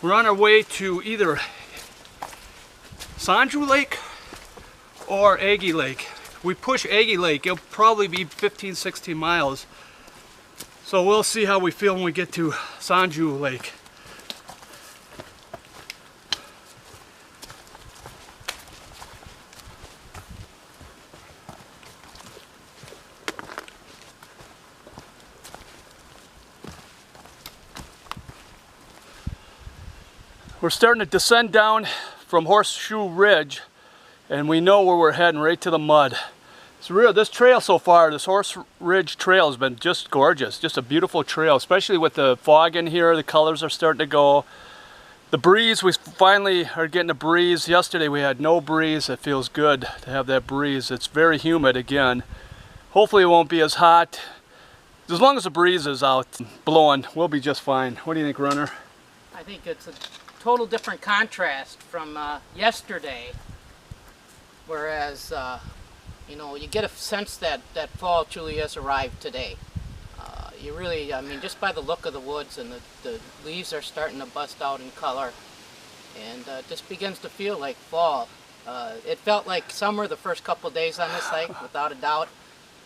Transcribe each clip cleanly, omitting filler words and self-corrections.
We're on our way to either Sanju Lake or Aggie Lake. If we push Aggie Lake, it'll probably be 15-16 miles. So we'll see how we feel when we get to Sanju Lake. We're starting to descend down from Horseshoe Ridge, and we know where we're heading, right to the mud. This trail so far, this Horse Ridge Trail, has been just gorgeous. Just a beautiful trail, especially with the fog in here. The colors are starting to go. The breeze, we finally are getting a breeze. Yesterday we had no breeze. It feels good to have that breeze. It's very humid again. Hopefully it won't be as hot. As long as the breeze is out blowing, we'll be just fine. What do you think, Runner? I think it's a total different contrast from yesterday, whereas you know, you get a sense that fall truly has arrived today. You really, I mean, just by the look of the woods, and the leaves are starting to bust out in color, and it just begins to feel like fall. It felt like summer the first couple of days on this hike, without a doubt.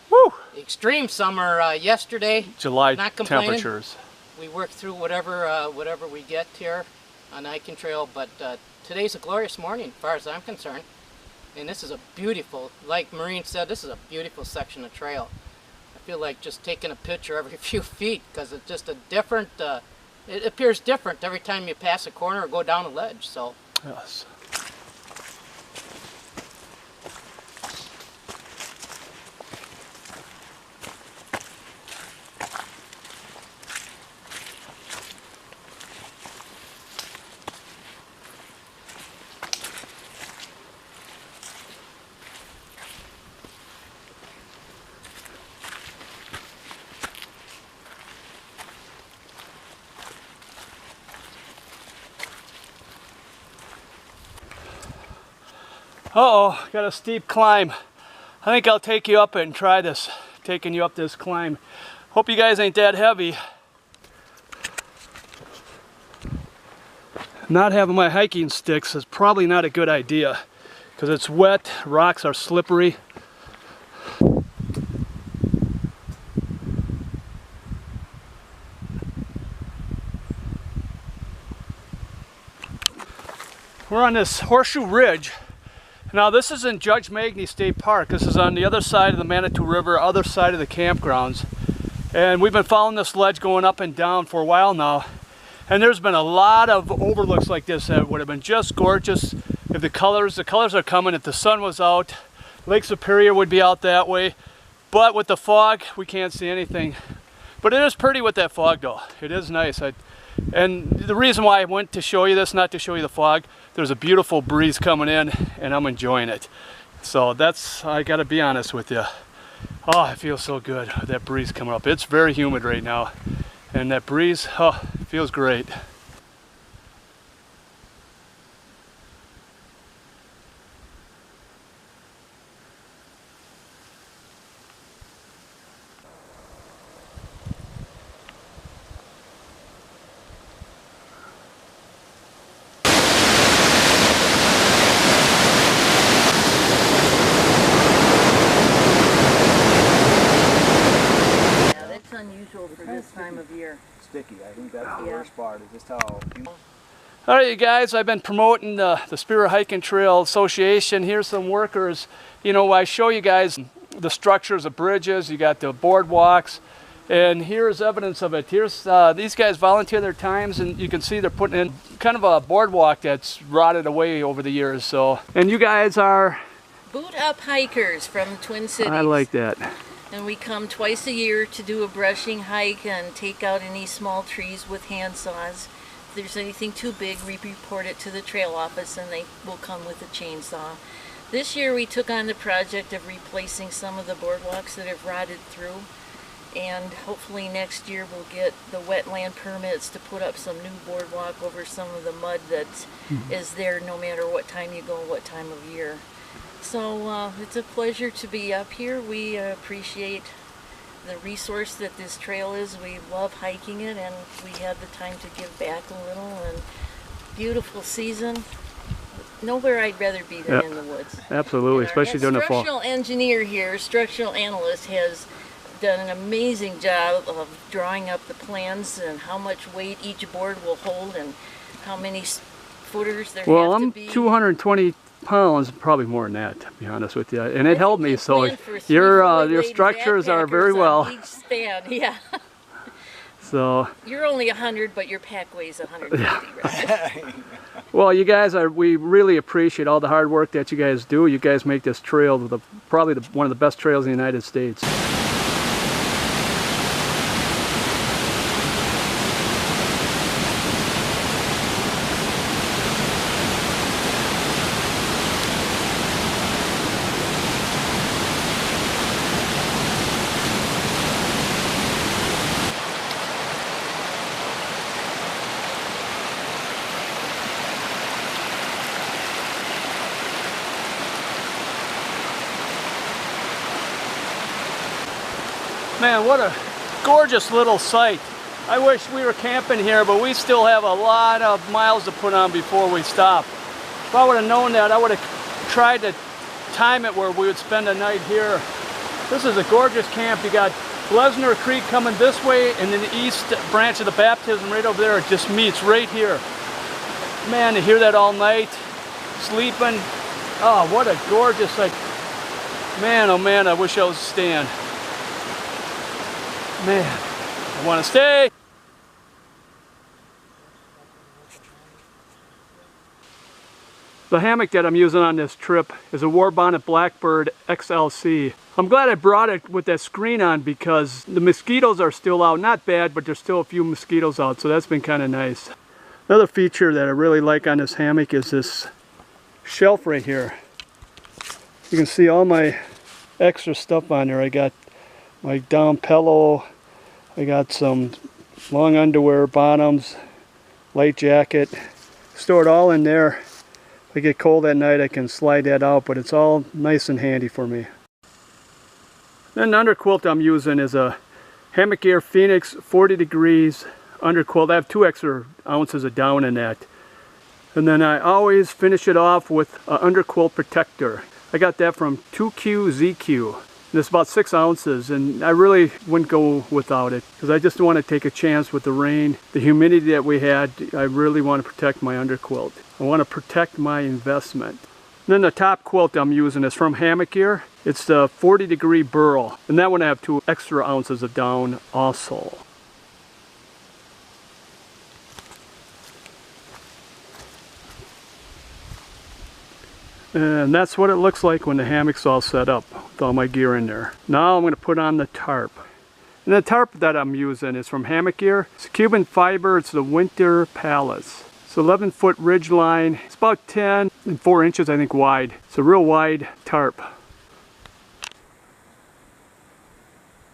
Woo! Extreme summer yesterday. July not complaining. Temperatures. We work through whatever we get here on the hiking trail, but today's a glorious morning as far as I'm concerned. And this is a beautiful, like Maureen said, this is a beautiful section of trail. I feel like just taking a picture every few feet, because it's just a different, it appears different every time you pass a corner or go down a ledge. So Yes. Uh-oh, got a steep climb. I think I'll take you up it and try this, taking you up this climb. Hope you guys ain't that heavy. Not having my hiking sticks is probably not a good idea, because it's wet, rocks are slippery. We're on this Horseshoe Ridge. Now this is in Judge Magny State Park. This is on the other side of the Manitou River, other side of the campgrounds. And we've been following this ledge going up and down for a while now. And there's been a lot of overlooks like this that would have been just gorgeous if the colors are coming, if the sun was out. Lake Superior would be out that way. But with the fog, we can't see anything. But it is pretty with that fog though. It is nice. And the reason why I went to show you this, not to show you the fog, there's a beautiful breeze coming in and I'm enjoying it. So that's, I gotta be honest with you. Oh, I feel so good with that breeze coming up. It's very humid right now. And that breeze, oh, it feels great. For this time of year. Sticky. I think that's the worst part, is just how... All right, you guys, I've been promoting the Spirit Hiking Trail Association. Here's some workers. You know, I show you guys the structures of bridges, you got the boardwalks, and here's evidence of it. Here's these guys volunteer their times, and you can see they're putting in kind of a boardwalk that's rotted away over the years. So, and you guys are... Boot Up Hikers from the Twin Cities. I like that. And we come twice a year to do a brushing hike and take out any small trees with hand saws. If there's anything too big, we report it to the trail office and they will come with a chainsaw. This year we took on the project of replacing some of the boardwalks that have rotted through, and hopefully next year we'll get the wetland permits to put up some new boardwalk over some of the mud that is there no matter what time you go, what time of year. So it's a pleasure to be up here. We appreciate the resource that this trail is. We love hiking it, and we had the time to give back a little, and beautiful season. Nowhere I'd rather be than in the woods. Absolutely, And especially during the fall. Our structural engineer here, structural analyst, has done an amazing job of drawing up the plans and how much weight each board will hold and how many footers there Well, have to I'm be. 220 pounds, probably more than that, to be honest with you. And it held me, so your your structures are very well. Each span, yeah. So, You're only 100, but your pack weighs 150, right? well, you guys we really appreciate all the hard work that you guys do. You guys make this trail probably one of the best trails in the United States. Man, what a gorgeous little site. I wish we were camping here, but we still have a lot of miles to put on before we stop. If I would have known that, I would have tried to time it where we would spend a night here. This is a gorgeous camp. You got Glesner Creek coming this way, and then the east branch of the baptism right over there. It just meets right here. Man, to hear that all night, sleeping. Oh, what a gorgeous site. Man, oh man, I wish I was staying. Man, I want to stay. The hammock that I'm using on this trip is a Warbonnet Blackbird XLC. I'm glad I brought it with that screen on because the mosquitoes are still out. Not bad, but there's still a few mosquitoes out, so that's been kind of nice. Another feature that I really like on this hammock is this shelf right here. You can see all my extra stuff on there. I got my down pillow, I got some long underwear, bottoms, light jacket. Store it all in there. If I get cold at night, I can slide that out, but it's all nice and handy for me. Then the underquilt I'm using is a Hammock Air Phoenix 40 degrees underquilt. I have 2 extra ounces of down in that. And then I always finish it off with an underquilt protector. I got that from 2Q ZQ. And it's about 6 ounces, and I really wouldn't go without it because I just want to take a chance with the rain, the humidity that we had. I really want to protect my underquilt. I want to protect my investment. And then the top quilt I'm using is from Hammock Air. It's the 40 degree burl, and that one I have 2 extra ounces of down also. And that's what it looks like when the hammock's all set up with all my gear in there. Now I'm going to put on the tarp. And the tarp that I'm using is from Hammock Air. It's Cuban fiber. It's the Winter Palace. It's 11-foot ridge line. It's about 10 and 4 inches, I think, wide. It's a real wide tarp.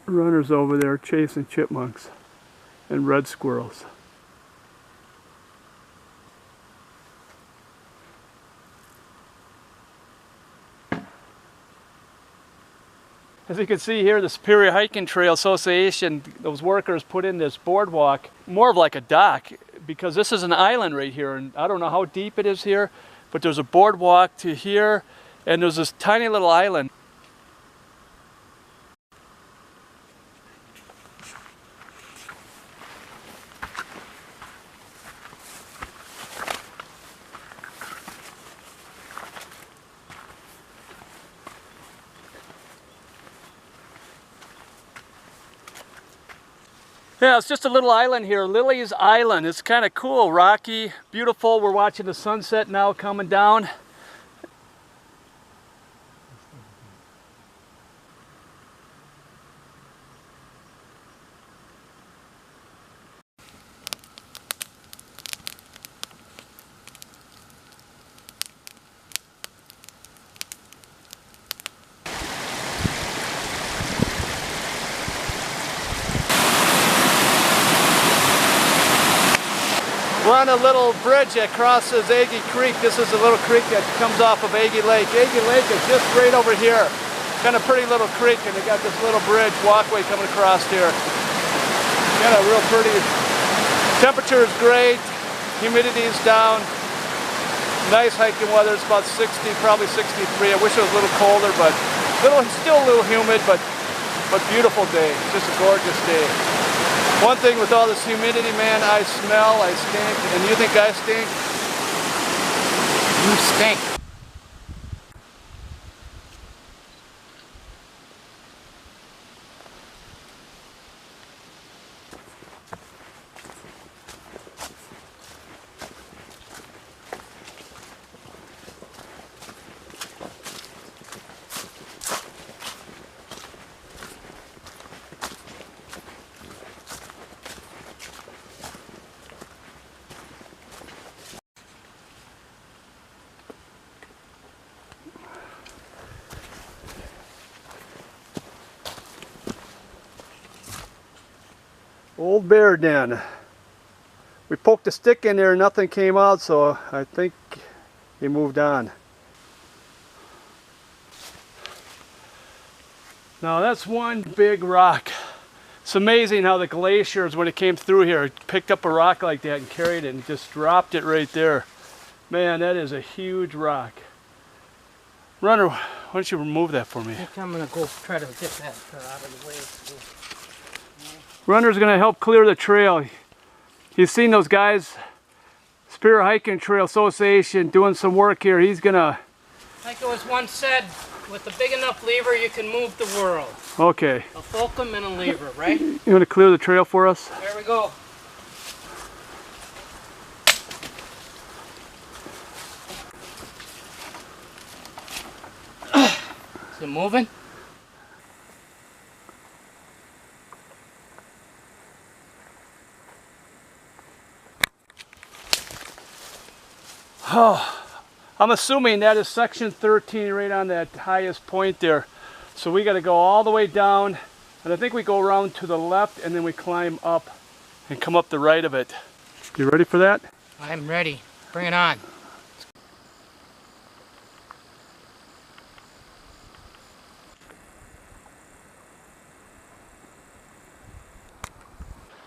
Runners over there chasing chipmunks and red squirrels. As you can see here, the Superior Hiking Trail Association, those workers put in this boardwalk, more of like a dock, because this is an island right here, and I don't know how deep it is here, but there's a boardwalk to here, and there's this tiny little island. Yeah, it's just a little island here, Lily's Island. It's kind of cool, rocky, beautiful. We're watching the sunset now coming down. We're on a little bridge that crosses Aggie Creek. This is a little creek that comes off of Aggie Lake. Aggie Lake is just right over here. Kind of pretty little creek, and they got this little bridge walkway coming across here. Got a real pretty, temperature is great. humidity's down. Nice hiking weather. It's about 60, probably 63. I wish it was a little colder, but still a little humid, but beautiful day. Just a gorgeous day. One thing with all this humidity, man, I smell, I stink, and you think I stink? You stink. Old bear den. We poked a stick in there and nothing came out, so I think he moved on. Now that's one big rock. It's amazing how the glaciers, when it came through here, picked up a rock like that and carried it and just dropped it right there. Man, that is a huge rock. Runner, why don't you remove that for me? I think I'm gonna go try to get that out of the way. Runner's gonna help clear the trail. You've seen those guys, Spear Hiking Trail Association, doing some work here. He's gonna... Like it was once said, with a big enough lever you can move the world. Okay. A fulcrum and a lever, right? You wanna clear the trail for us? There we go. Is it moving? Oh, I'm assuming that is section 13 right on that highest point there. So we got to go all the way down, and I think we go around to the left and then we climb up and come up the right of it. You ready for that? I'm ready. Bring it on.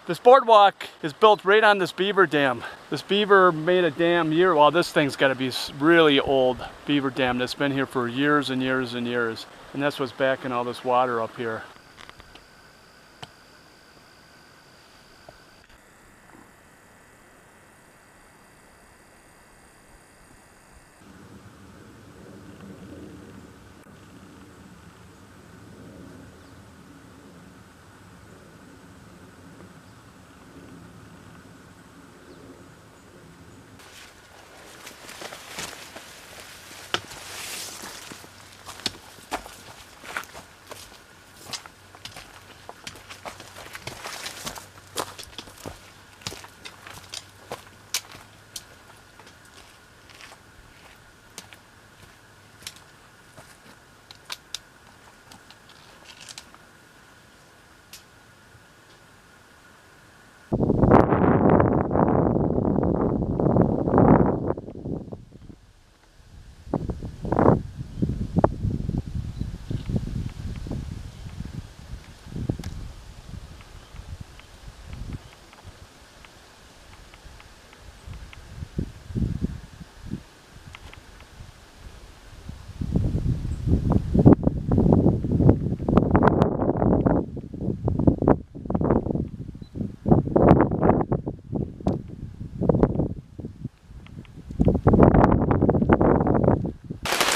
This boardwalk is built right on this beaver dam. This beaver made a dam well, this thing's got to be really old beaver dam that's been here for years and years and years. And that's what's backing all this water up here.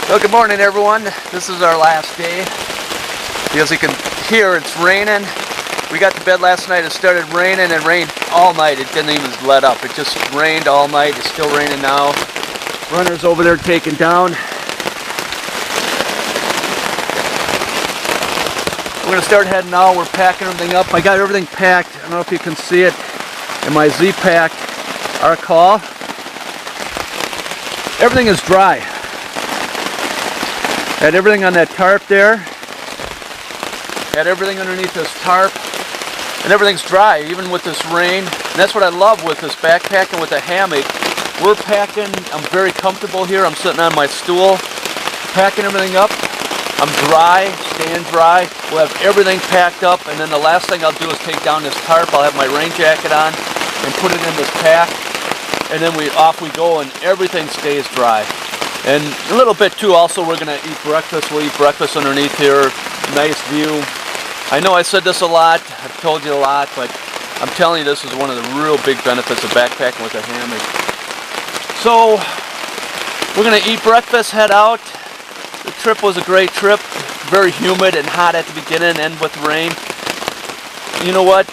Well, good morning everyone. This is our last day. As you can hear, it's raining. We got to bed last night, it started raining and rained all night. It didn't even let up. It just rained all night. It's still raining now. Runner's over there taking down. We're gonna start heading now. We're packing everything up. I got everything packed. I don't know if you can see it in my Z-Pack Arcall. Everything is dry. Had everything on that tarp there. Had everything underneath this tarp. And everything's dry, even with this rain. And that's what I love with this backpack and with the hammock. We're packing, I'm very comfortable here. I'm sitting on my stool, packing everything up. I'm dry, staying dry. We'll have everything packed up, and then the last thing I'll do is take down this tarp. I'll have my rain jacket on and put it in this pack. and then off we go, and everything stays dry. And a little bit too, also we're gonna eat breakfast. We'll eat breakfast underneath here. Nice view. I know I said this a lot, I've told you a lot, but I'm telling you, this is one of the real big benefits of backpacking with a hammock. So, we're gonna eat breakfast, head out. The trip was a great trip. Very humid and hot at the beginning, and with rain. You know what?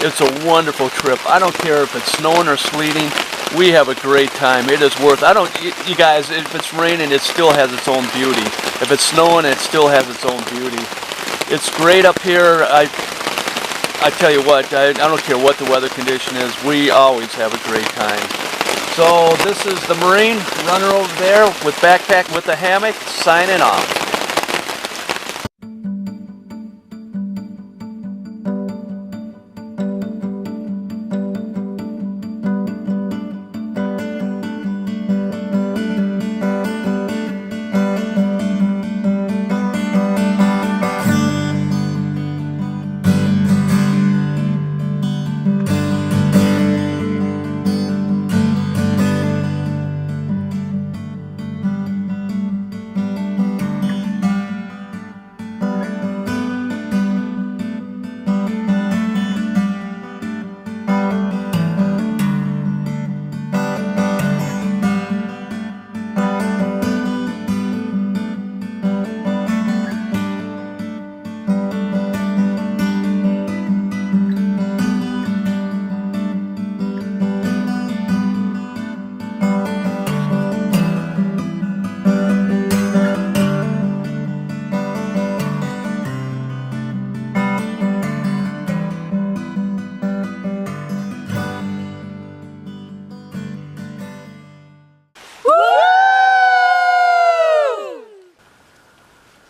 It's a wonderful trip. I don't care if it's snowing or sleeting. We have a great time. It is worth. You guys, if it's raining, it still has its own beauty. If it's snowing, it still has its own beauty. It's great up here. I tell you what, I don't care what the weather condition is. We always have a great time. So this is the Marine runner over there with backpack with the hammock, signing off.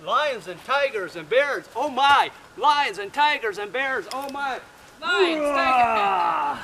Lions and tigers and bears, oh my! Lions and tigers and bears, oh my! Lions, take it back.